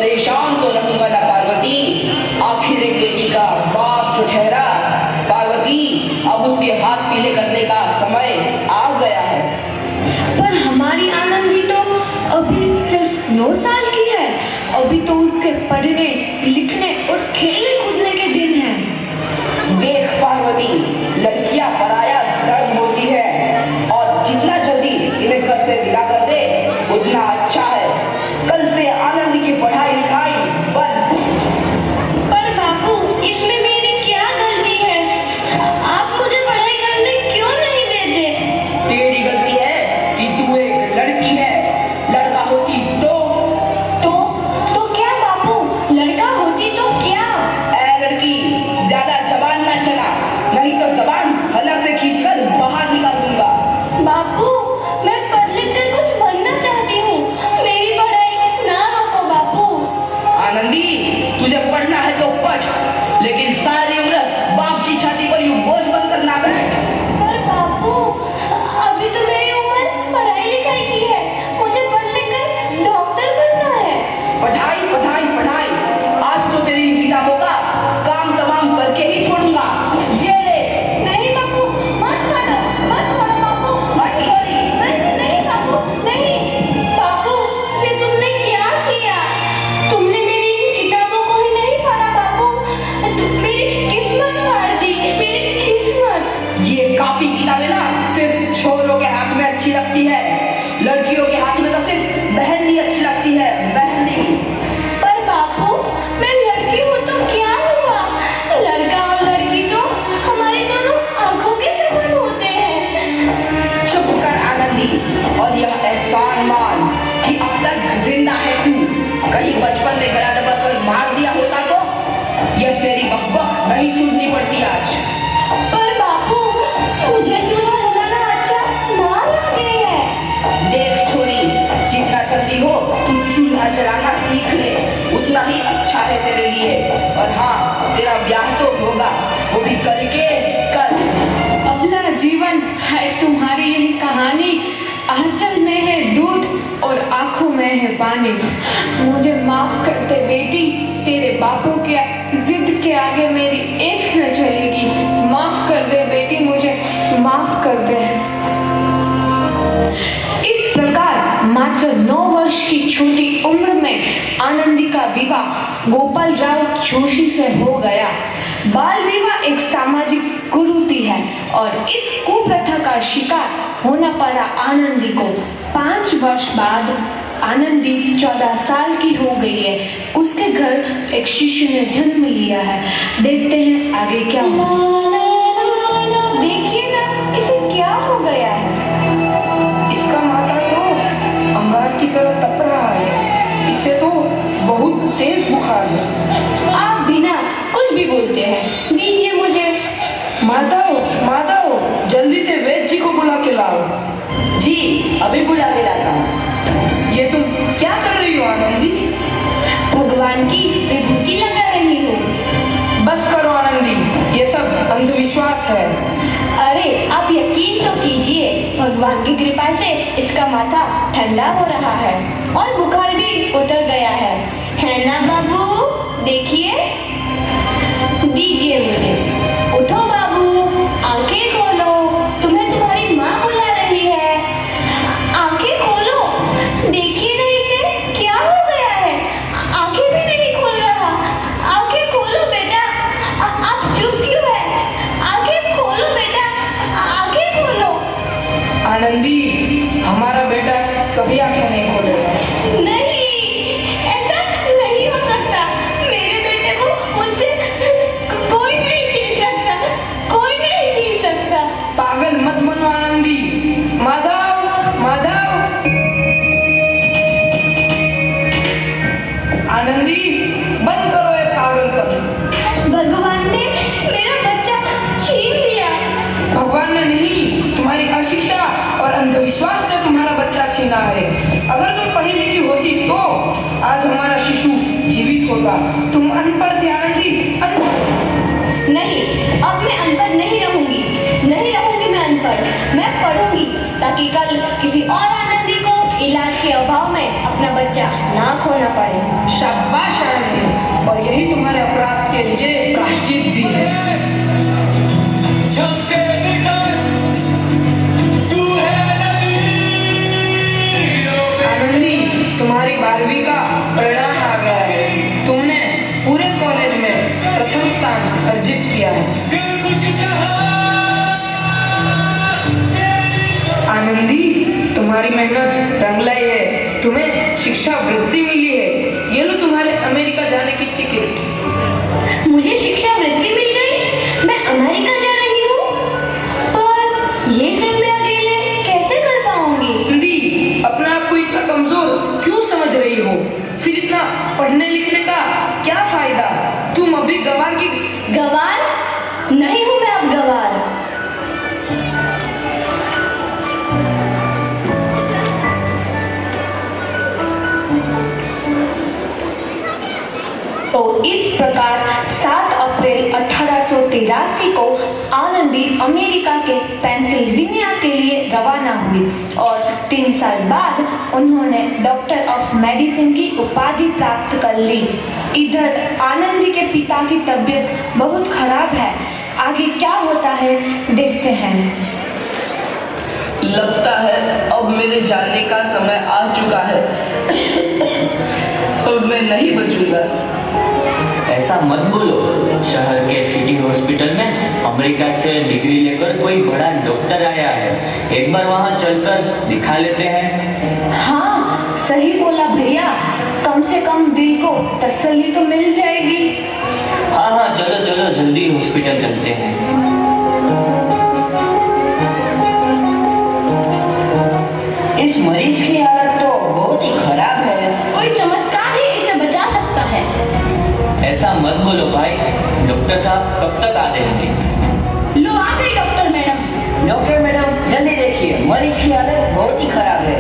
परेशान तो रहूंगा ना पार्वती, आखिर एक बेटी का बाप जो ठहरा। पार्वती, अब उसके हाथ पीले करने का समय आ गया है। पर हमारी आनंदी तो अभी सिर्फ 9 साल की है। अभी तो उसके पढ़ने लिखने और खेलने कूदने के दिन हैं। देख पार्वती, लड़कियां पराया धर्म होती है और जितना जल्दी इन्हें घर से विदा कर दे उतना अच्छा है। कल से आनंद की पढ़ाई लिखाई बंद। पर बापू, इसमें मेरी क्या गलती है? आप मुझे पढ़ाई करने क्यों नहीं देते? तेरी गलती है कि तू एक लड़की है। लड़का होती तो क्या बापू? लड़का होती तो क्या? ऐ लड़की, ज्यादा जबान ना चला, नहीं तो जबान हला से खींचकर बाहर निकाल दूंगा। बापू, मैं पढ़ लिख कर कुछ बनना चाहती हूँ। मेरी पढ़ाई ना रोको बापू। आनंदी, तुझे पढ़ना है तो पढ़, लेकिन सारी उम्र बाप की छाती पर यूं बोझ बनकर ना बैठ। पर बापू, अभी तो मेरी उम्र पढ़ाई लिखाई की है। मुझे पढ़ लिख कर डॉक्टर बनना है। पढ़ाई पढ़ाई पढ़ाई, आज तो तेरी इन किताबों का काम तमाम करके ही छोड़ूंगा। ये ले। नहीं बापू, मत पढ़ो बापू। हट छोरी। नहीं बापू, नहीं। बापू, ये तुमने क्या किया? तुमने मेरी इन किताबों को ही नहीं पढ़ा बापू। मेरी किस्मत फाड़ दी, मेरी किस्मत। ये कॉपी किताबें ना सिर्फ छोरों के हाथ में अच्छी लगती है, लड़कियों के हाथ में तो सिर्फ मेहंदी अच्छी लगती है, मेहंदी। पर बापू, मैं लड़की हूँ तो क्या हुआ? लड़का और लड़की तो हमारी दोनों आंखों के समान होते हैं। चुप कर आनंदी, और यह एहसान मान कि अब तक जिंदा है तू। कहीं बचपन में गला दबाकर मार दिया होता तो यह तेरी बकबक नहीं सुननी पड़ती आज। पर बापू, मुझे चूल्हा जलाना अच्छा ना लगे है। देख छोरी, जितना जल्दी हो तू चूल्हा जलाना सीख ले, उतना ही अच्छा है तेरे लिए। और हाँ, तेरा ब्याह तो होगा, वो भी कल के कल। अगला जीवन है तुम्हारी यही कहानी। आंचल में है दूध और आंखों में है पानी। मुझे माफ कर दे बेटी, तेरे बापू के जिद के आगे मेरी एक न चलेगी। माफ कर दे बेटी, मुझे माफ कर दे। इस प्रकार मात्र 9 वर्ष की छोटी उम्र में आनंदी का विवाह गोपाल राव जोशी से हो गया। बाल विवाह एक सामाजिक कुरीति है और इस कुप्रथा का शिकार होना पड़ा आनंदी को। 5 वर्ष बाद आनंदी 14 साल की हो गई है। उसके घर एक शिशु ने जन्म लिया है। देखते हैं आगे क्या होगा। देखिए ना, इसे क्या हो गया है? इसका माथा तो अंगार की तरह तप रहा है। इससे तो बहुत तेज बुखार है। आप बिना कुछ भी बोलते हैं, दीजिए मुझे। माधव, माधव, जल्दी से वैद्य जी को बुला के लाओ। जी, अभी बुला के लाता हूँ। ये तुम क्या कर रही हो आनंदी? भगवान की विभूति लगा रही हूँ। बस करो आनंदी, ये सब अंधविश्वास है। अरे आप यकीन तो कीजिए, भगवान की कृपा से इसका माथा ठंडा हो रहा है और बुखार भी उतर गया है ना बाबू? देखिए, दीजिए मुझे। उठो बाबू, आंखें खोलो, तुम्हें तुम्हारी माँ बुला रही है। आंखें खोलो, देखिए ना इसे क्या हो गया है। आंखें भी नहीं खोल रहा। आंखें खोलो बेटा। आप चुप क्यों है? आंखें खोलो बेटा, आंखें खोलो। आनंदी, हमारा बेटा कभी आंखें नहीं खोलेगा। नहीं, ऐसा नहीं हो सकता। मेरे बेटे को मुझसे कोई नहीं छीन सकता, कोई नहीं छीन सकता। पागल मत बनो आनंदी। माधव, माधव। आनंदी, बंद करो ये पागलपन। भगवान ने मेरा बच्चा छीन लिया। भगवान ने नहीं, तुम्हारी अशिक्षा और अंधविश्वास ने तुम्हारा बच्चा छीना है। अगर तुम पढ़ी लिखी होती तो आज हमारा शिशु जीवित होता। तुम अनपढ़ थी आनंदी, अनपढ़। नहीं, अब मैं अनपढ़ नहीं रहूंगी। नहीं रहूंगी मैं अनपढ़। मैं पढ़ूंगी ताकि कल किसी और आनंदी को इलाज के अभाव में अपना बच्चा ना खोना पड़े। शाबाश। मेहनत रंग लाई है, तुम्हें शिक्षा वृत्ति मिली है। ये लो तुम्हारे अमेरिका जाने की टिकट। मुझे शिक्षा वृत्ति मिल गई, मैं अमेरिका जा रही हूँ। पर ये सब मैं अकेले कैसे कर पाऊंगी? दी, अपने आप को इतना कमजोर क्यों समझ रही हो? फिर इतना पढ़ने लिखने का क्या फायदा? तुम अभी गवार की गवार नहीं हूँ मैं अब गवार। तो इस प्रकार 7 अप्रैल 1883 को आनंदी अमेरिका के पेंसिल्वेनिया के लिए रवाना हुई और 3 साल बाद उन्होंने डॉक्टर ऑफ मेडिसिन की उपाधि प्राप्त कर ली। इधर आनंदी के पिता की तबीयत बहुत खराब है। आगे क्या होता है देखते हैं। लगता है अब मेरे जाने का समय आ चुका है। अब मैं नहीं बचूंगा। ऐसा मत बोलो। शहर के सिटी हॉस्पिटल में अमेरिका से डिग्री लेकर कोई बड़ा डॉक्टर आया है, एक बार वहां चलकर दिखा लेते हैं। हाँ, सही बोला भैया, कम से कम दिल को तसल्ली तो मिल जाएगी। हाँ हाँ, चलो चलो जल्दी हॉस्पिटल चलते हैं। इस मरीज की हालत तो बहुत ही खराब है। कोई चमत्कार ही इसे बचा सकता है। ऐसा मत बोलो भाई, डॉक्टर साहब कब तक आ जाएंगे? लो आ गई डॉक्टर मैडम। डॉक्टर मैडम जल्दी देखिए, मरीज की हालत बहुत ही खराब है।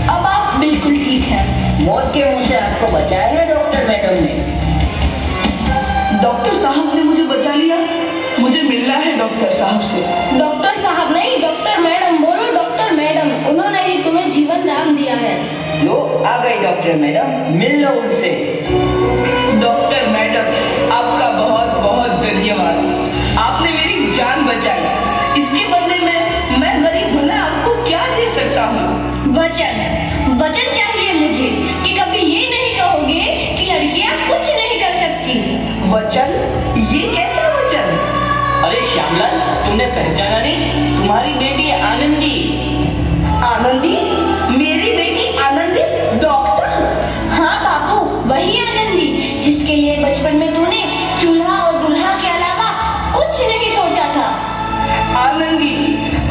अब आप बिल्कुल ठीक हैं। मौत के मुंह से आपको बचाया है डॉक्टर मैडम ने। डॉक्टर साहब ने मुझे बचा लिया। मुझे मिलना है डॉक्टर साहब से। डॉक्टर साहब नहीं, डॉक्टर मैडम बोलो। डॉक्टर मैडम, उन्होंने ही तुम्हें जीवन दान दिया है। लो आ गई डॉक्टर मैडम, मिल लो उनसे। डॉक्टर मैडम, आपका बहुत बहुत धन्यवाद। आपने मेरी जान बचाई। इसके बदले में मैं गरीब भला आपको क्या दे सकता हूँ? वचन, वचन चाहिए मुझे कि कभी ये नहीं कहोगे कि लड़कियां कुछ नहीं कर सकती। वचन? ये कैसा वचन? अरे श्यामलाल, तुमने पहचाना नहीं? तुम्हारी बेटी आनंदी। आनंदी? मेरी बेटी आनंदी? डॉक्टर? हाँ बाबू, वही आनंदी जिसके लिए बचपन में तूने चूल्हा और दूल्हा के अलावा कुछ नहीं सोचा था। आनंदी,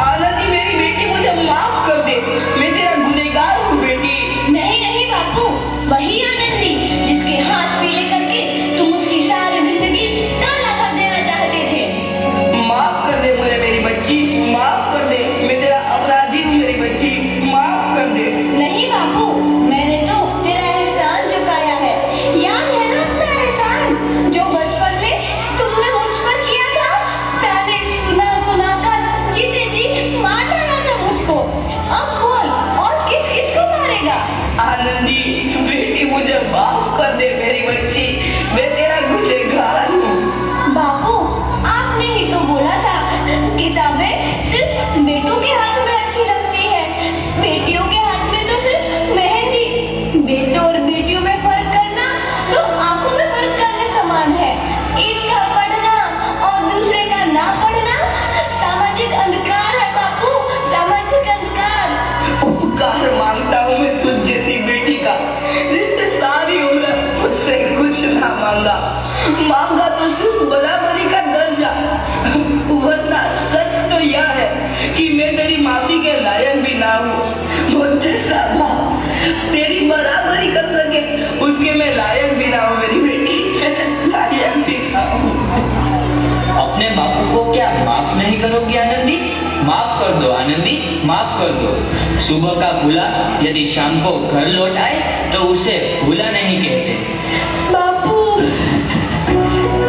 आनंदी मेरी बेटी, मुझे माफ कर दे। मैं तेरा गुनहगार हूँ बेटी। नहीं नहीं बापू, वही आनंदी जिसके हाथ पीले करके तुम उसकी सारी जिंदगी काला कर देना चाहते थे। माफ कर दे मुझे मेरी बच्ची, माफ कर दे। मैं तेरा अपराधी हूँ मेरी बच्ची, माफ कर दे। नहीं बापू, मैंने तो तेरा एहसान चुकाया है। याद है ना अपना एहसान जो बचपन में तुमने मुझ पर किया था? ताने सुना सुना कर जीते जी मार डाला था मुझको। अब बोल, और किस किस को मारेगा? आनंदी बेटी, मुझे माफ कर दे मेरी बच्ची। मैं तेरा गुनहगार हूँ। बापू, आपने ही तो बोला था किताबें सिर्फ बेटों के हाथ में अच्छी लगती है, बेटियों के हाथ में तो सिर्फ मेहंदी। बेटों और बेटियों में फर्क करना तो आंखों में फर्क करने समान है। एक का पढ़ना और दूसरे का ना पढ़ना सामाजिक अंधकार है बापू, सामाजिक अंधकार। उपकार मांगता हूँ मैं तुझ जैसी बेटी का, जिसने सारी उम्र मुझसे कुछ ना मांगा। मांगा तो सिर्फ बराबरी का दर्जा। वरना सच तो यह है कि मैं तेरी माफी के लायक भी ना हूँ। मुझ जैसा बाप तेरी बराबरी कर सके, उसके मैं लायक भी ना हूँ मेरी बेटी, लायक भी ना हूँ। अपने बापू को क्या माफ नहीं करोगी आनंदी? माफ कर दो आनंदी, माफ कर दो। सुबह का भूला यदि शाम को घर लौट आए तो उसे भूला नहीं कहते। बापू।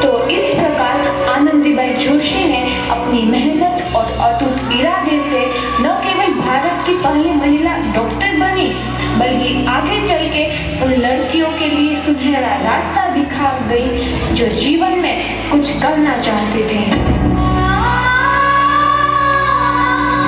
तो इस प्रकार आनंदीबाई जोशी ने अपनी मेहनत और अटूट इरादे से न केवल भारत की पहली महिला डॉक्टर बनी, बल्कि आगे चल के उन लड़कियों के लिए सुनहरा रास्ता दिखा गई जो जीवन में कुछ करना चाहते थे।